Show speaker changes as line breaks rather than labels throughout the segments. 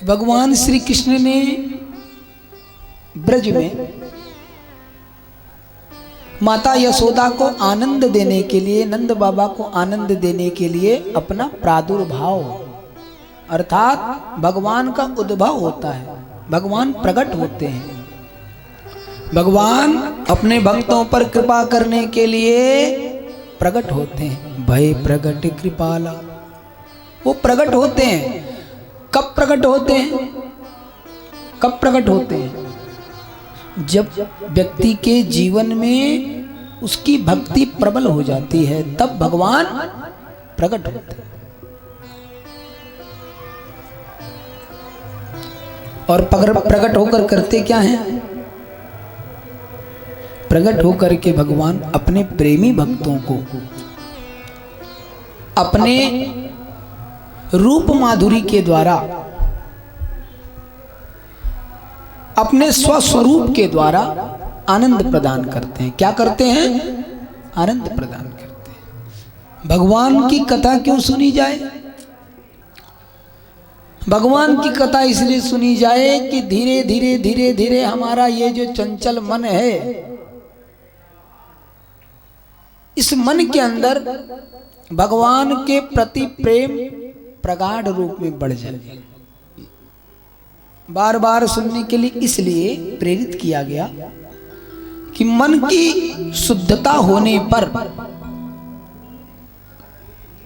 भगवान श्री कृष्ण ने ब्रज में माता यशोदा को आनंद देने के लिए, नंद बाबा को आनंद देने के लिए अपना प्रादुर्भाव अर्थात भगवान का उद्भव होता है, भगवान प्रकट होते हैं। भगवान अपने भक्तों पर कृपा करने के लिए प्रकट होते हैं। भय प्रकट कृपाला, वो प्रकट होते हैं। कब प्रकट होते हैं? कब प्रकट होते हैं? जब व्यक्ति के जीवन में उसकी भक्ति प्रबल हो जाती है, तब भगवान प्रकट होते हैं। और प्रकट होकर करते क्या हैं? प्रकट होकर के भगवान अपने प्रेमी भक्तों को अपने रूप माधुरी के द्वारा, अपने स्वस्वरूप के द्वारा आनंद प्रदान करते हैं। क्या करते हैं? आनंद प्रदान करते हैं। भगवान की कथा क्यों सुनी जाए? भगवान की कथा इसलिए सुनी जाए कि धीरे धीरे धीरे धीरे हमारा ये जो चंचल मन है, इस मन के अंदर भगवान के प्रति प्रेम प्रगाढ़ रूप में बढ़ जाए। बार बार सुनने के लिए इसलिए प्रेरित किया गया कि मन की शुद्धता होने पर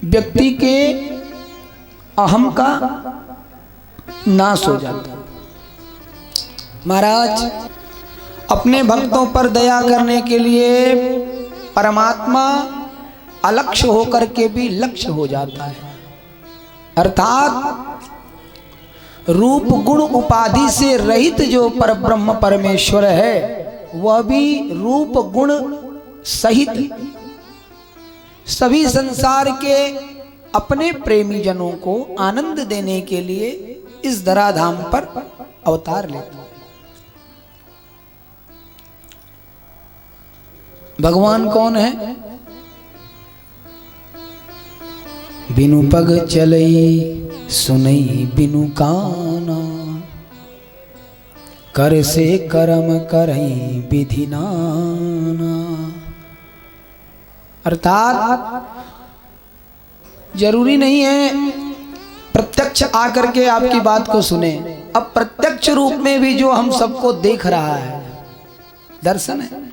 व्यक्ति के अहम का नाश हो जाता। महाराज अपने भक्तों पर दया करने के लिए परमात्मा अलक्ष्य होकर के भी लक्ष्य हो जाता है। अर्थात रूप गुण उपाधि से रहित जो परब्रह्म परमेश्वर है, वह भी रूप गुण सहित सभी संसार के अपने प्रेमी जनों को आनंद देने के लिए इस धराधाम पर अवतार लेता है। भगवान कौन है? बिनु पग चलई सुनई बिनु काना, कर से कर्म करई विधि नाना। अर्थात जरूरी नहीं है प्रत्यक्ष आकर के आपकी बात को सुने। अब प्रत्यक्ष रूप में भी जो हम सबको देख रहा है दर्शन है,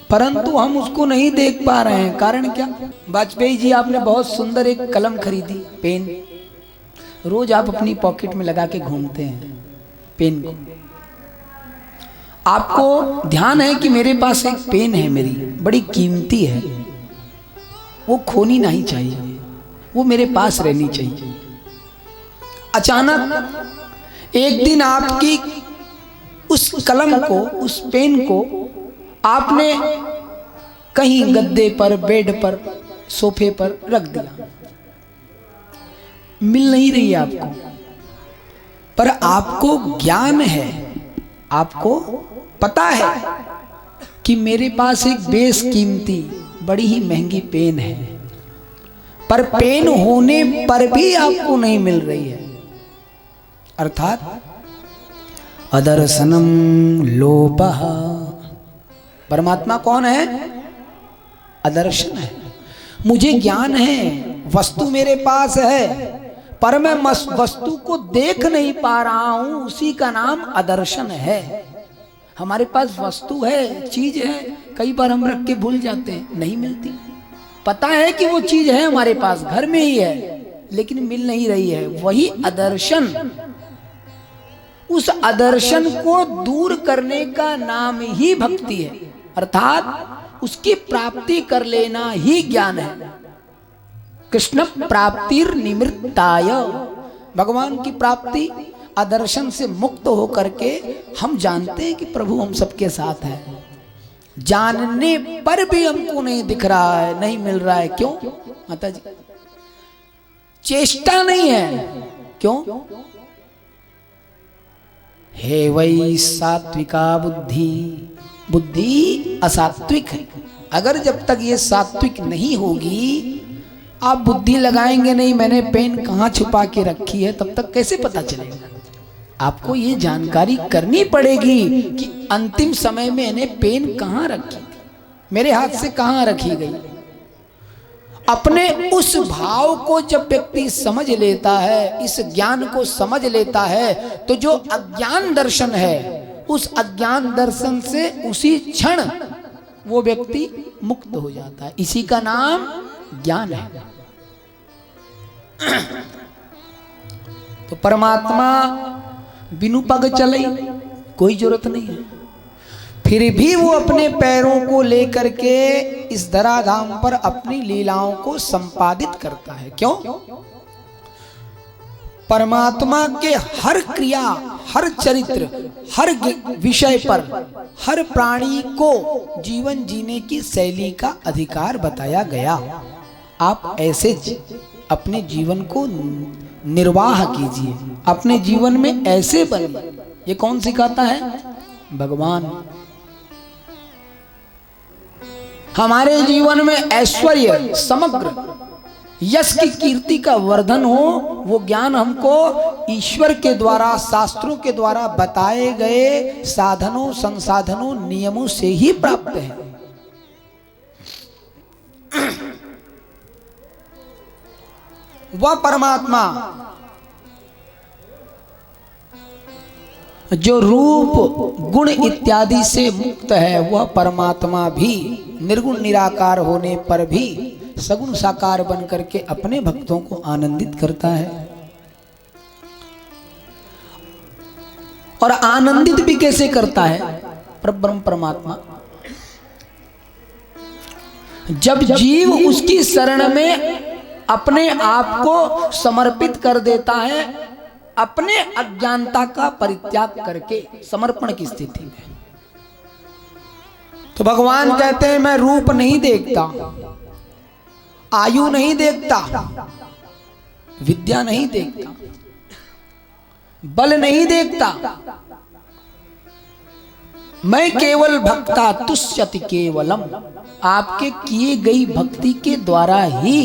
परंतु हम उसको नहीं देख पा रहे हैं। कारण क्या? वाजपेयी जी, आपने बहुत सुंदर एक कलम खरीदी, पेन, रोज आप अपनी पॉकेट में लगा के घूमते हैं पेन को। आपको ध्यान है कि मेरे पास एक पेन है, मेरी बड़ी कीमती है, वो खोनी नहीं चाहिए, वो मेरे पास रहनी चाहिए। अचानक एक दिन आपकी उस कलम को, उस पेन को आपने कहीं गद्दे पर, बेड पर, सोफे पर रख दिया, मिल नहीं रही आपको, पर आपको ज्ञान है, आपको पता है कि मेरे पास एक बेशकीमती बड़ी ही महंगी पेन है, पर पेन होने पर भी आपको नहीं मिल रही है। अर्थात अदर्शनम लोपः। परमात्मा कौन है? अदर्शन है। मुझे ज्ञान है, वस्तु मेरे पास है, पर मैं वस्तु को देख नहीं पा रहा हूं, उसी का नाम अदर्शन है। हमारे पास वस्तु है, चीज है, कई बार हम रख के भूल जाते हैं, नहीं मिलती। पता है कि वो चीज है हमारे पास, घर में ही है, लेकिन मिल नहीं रही है। वही अदर्शन, उस अदर्शन को दूर करने का नाम ही भक्ति है। अर्थात उसकी प्राप्ति कर लेना ही ज्ञान है। कृष्ण प्राप्तिर निमित्ताय, भगवान की प्राप्ति अदर्शन से मुक्त होकर के हम जानते हैं कि प्रभु हम सबके साथ है। जानने पर भी हमको नहीं दिख रहा है, नहीं मिल रहा है। क्यों माता जी? चेष्टा नहीं है। क्यों? हे वै सात्विका बुद्धि, बुद्धि असात्विक है। अगर जब तक ये सात्विक नहीं होगी, आप बुद्धि लगाएंगे नहीं मैंने पेन कहाँ छुपा के रखी है, तब तक कैसे पता चलेगा? आपको ये जानकारी करनी पड़ेगी कि अंतिम समय में इन्हें पेन कहाँ रखी, मेरे हाथ से कहाँ रखी गई। अपने उस भाव को जब व्यक्ति समझ लेता है, इस ज्ञान को समझ लेता है, तो जो अज्ञान दर्शन है उस अज्ञान दर्शन से उसी क्षण वो व्यक्ति मुक्त हो जाता है। इसी का नाम ज्ञान है। तो परमात्मा बिनु पग चले कोई जरूरत नहीं है, फिर भी वो अपने पैरों को लेकर के इस धराधाम पर अपनी लीलाओं को संपादित करता है। क्यों? परमात्मा के हर क्रिया, हर चरित्र, हर विषय पर हर प्राणी को जीवन जीने की शैली का अधिकार बताया गया। आप ऐसे अपने जीवन को निर्वाह कीजिए, अपने जीवन में ऐसे बनिए। ये कौन सिखाता है? भगवान। हमारे जीवन में ऐश्वर्य, समग्र यश की कीर्ति का वर्धन हो, वो ज्ञान हमको ईश्वर के द्वारा, शास्त्रों के द्वारा बताए गए साधनों, संसाधनों, नियमों से ही प्राप्त है। वह परमात्मा जो रूप गुण इत्यादि से मुक्त है, वह परमात्मा भी निर्गुण निराकार होने पर भी सगुण साकार बन करके अपने भक्तों को आनंदित करता है। और आनंदित भी कैसे करता है? परब्रह्म परमात्मा जब जीव उसकी शरण में अपने आप को समर्पित कर देता है, अपने अज्ञानता का परित्याग करके समर्पण की स्थिति में, तो भगवान कहते हैं मैं रूप नहीं देखता, आयु नहीं देखता, विद्या नहीं देखता, बल नहीं देखता, मैं केवल भक्ता तुष्यति केवलम। आपके किए गई भक्ति के द्वारा ही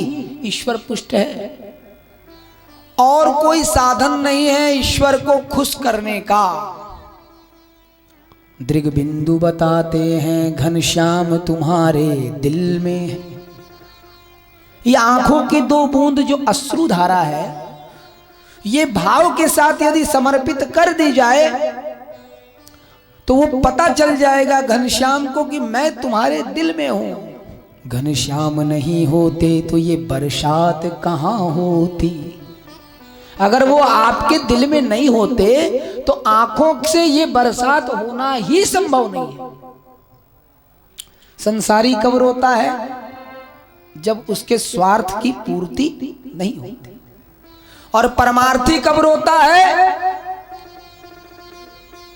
ईश्वर पुष्ट है, और कोई साधन नहीं है ईश्वर को खुश करने का। दृग बिंदु बताते हैं घनश्याम तुम्हारे दिल में है। ये आंखों की दो बूंद जो अश्रु धारा है, ये भाव के साथ यदि समर्पित कर दी जाए तो वो पता चल जाएगा घनश्याम को कि मैं तुम्हारे दिल में हूं। घनश्याम नहीं होते तो ये बरसात कहां होती। अगर वो आपके दिल में नहीं होते तो आंखों से ये बरसात होना ही संभव नहीं है। संसारी कब रोता है? जब उसके स्वार्थ की पूर्ति नहीं होती। और परमार्थी कब रोता है?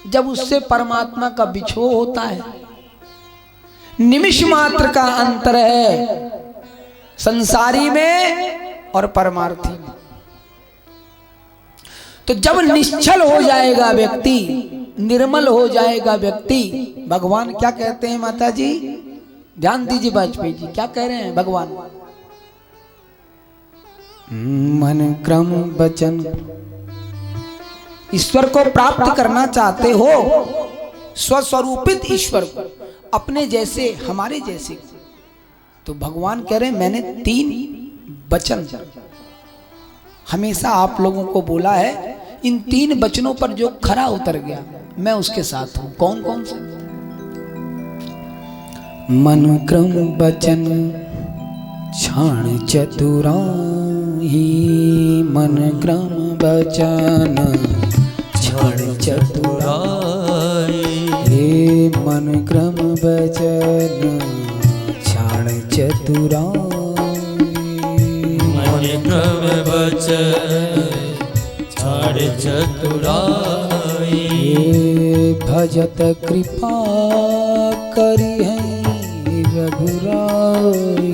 जब उससे परमात्मा का बिछोह होता है। निमिष मात्र का अंतर है संसारी में और परमार्थी में। तो जब निश्चल हो जाएगा व्यक्ति, निर्मल हो जाएगा व्यक्ति, भगवान क्या कहते हैं माता जी? ध्यान दीजिए वाजपेयी जी क्या कह रहे हैं भगवान। मन क्रम वचन, ईश्वर को प्राप्त करना चाहते हो, स्वस्वरूपित ईश्वर को, अपने जैसे, हमारे जैसे, तो भगवान कह रहे हैं मैंने 3 वचन हमेशा आप लोगों को बोला है। इन 3 वचनों पर जो खरा उतर गया मैं उसके साथ हूं। कौन कौन से? मन क्रम वचन क्षण चतुराही, मन क्रम वचन क्षण चतुराई, हे मन क्रम वचन क्षण चतुराई, मन क्रम वचन क्षण चतुराई, भजत कृपा करी है रघुराई,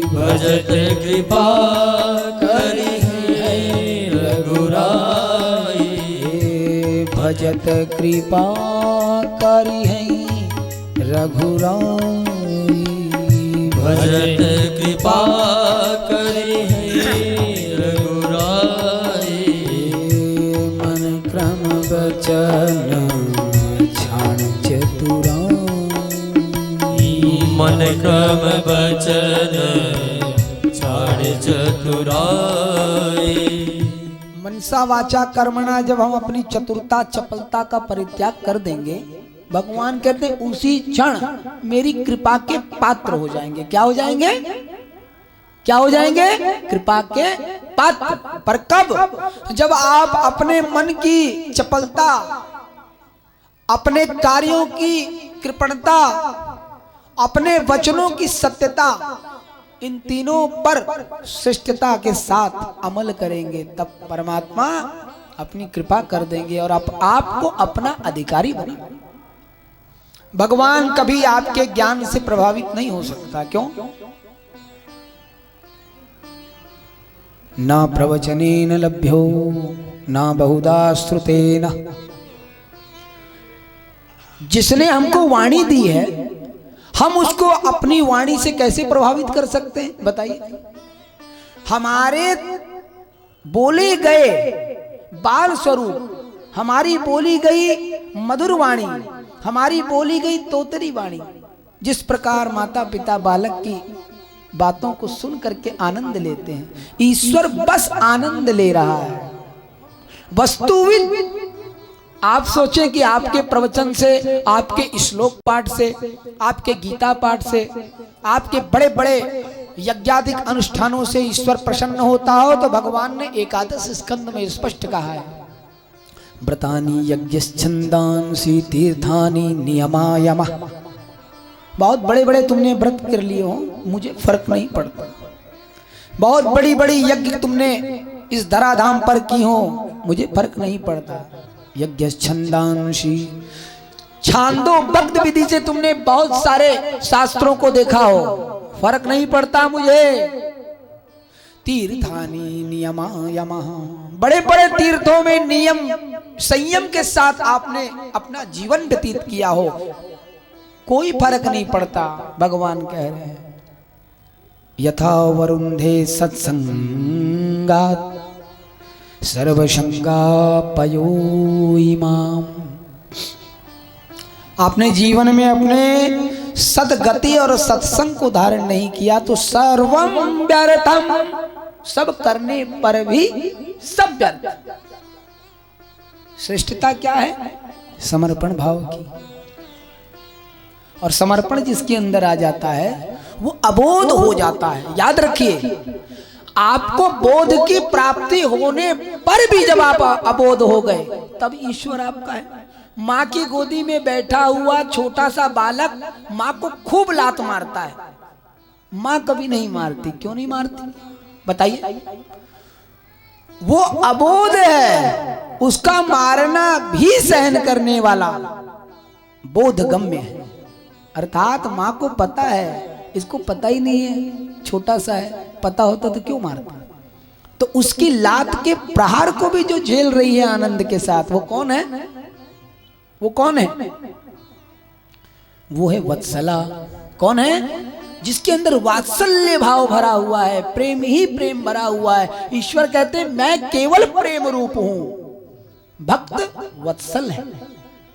भजत कृपा करी है रघुराई, भजत कृपा करी है रघुराई, भजत कृपा करी है रघुराई, मन क्रम
वचन छाड़ चतुराई।
मनसा वाचा कर्मणा, जब हम अपनी चतुरता चपलता का परित्याग कर देंगे, भगवान कहते हैं उसी क्षण मेरी कृपा के पात्र हो जाएंगे। क्या हो जाएंगे? क्या हो जाएंगे? कृपा के पात्र। पर कब? जब आप अपने मन की चपलता, अपने कार्यों की कृपणता, अपने वचनों की सत्यता, इन तीनों पर श्रेष्ठता के साथ अमल करेंगे, तब परमात्मा अपनी कृपा कर देंगे और आपको अपना अधिकारी बनाएंगे। भगवान कभी आपके ज्ञान से प्रभावित नहीं हो सकता। क्यों? न प्रवचनेन लभ्यो न बहुधा श्रुतेन। जिसने हमको वाणी दी है, हम उसको अपनी वाणी से कैसे प्रभावित कर सकते हैं? बताइए। हमारे बोले गए बाल स्वरूप, हमारी बोली गई मधुर वाणी, हमारी बोली गई तोतरी वाणी, जिस प्रकार माता पिता बालक की बातों को सुन करके आनंद लेते हैं, ईश्वर बस आनंद ले रहा है। वस्तुविद आप सोचें कि आपके प्रवचन से, आपके श्लोक पाठ से, आपके गीता पाठ से, आपके बड़े बड़े यज्ञादिक अनुष्ठानों से ईश्वर प्रसन्न होता हो, तो भगवान ने एकादश स्कंद में स्पष्ट कहा है, व्रतानि यज्ञश्छन्दांसि तीर्थानि नियमायमः। बहुत बड़े बड़े तुमने व्रत कर लिए हो, मुझे फर्क नहीं पड़ता। बहुत बड़ी बड़ी यज्ञ तुमने इस धराधाम पर की हो, मुझे फर्क नहीं पड़ता। यज्ञ छंदांशी, छांदो भक्त विधि से तुमने बहुत सारे शास्त्रों को देखा हो, फर्क नहीं पड़ता मुझे। तीर्थानि नियमायमः, बड़े बड़े तीर्थों में नियम संयम के साथ आपने अपना जीवन व्यतीत किया हो, कोई फर्क नहीं पड़ता। भगवान कह रहे हैं यथा वरुंधे सत्संगात् सर्वसंगापयो इमाम। आपने जीवन में अपने सदगति और सत्संग को धारण नहीं किया तो सर्वम व्यर्थम, सब करने पर भी सब व्यर्थ। श्रेष्ठता क्या है? समर्पण भाव की। और समर्पण जिसके अंदर आ जाता है वो अबोध हो जाता है। याद रखिए, आपको बोध की प्राप्ति होने पर भी जब आप अबोध हो गए, तब ईश्वर आपका है। माँ की गोदी में बैठा हुआ छोटा सा बालक माँ को खूब लात मारता है, माँ कभी नहीं मारती। क्यों नहीं मारती? बताइए। वो अबोध है, उसका मारना भी सहन करने वाला बोधगम्य है। अर्थात माँ को पता है, इसको पता ही नहीं है, छोटा सा है, पता होता तो क्यों मारता। तो उसकी लात के प्रहार को भी जो झेल रही है आनंद के साथ, वो कौन है? वो कौन है? वो है वत्सला। कौन है? जिसके अंदर वात्सल्य भाव भरा हुआ है, प्रेम ही प्रेम भरा हुआ है। ईश्वर कहते हैं मैं केवल प्रेम रूप हूं, भक्त वत्सल है।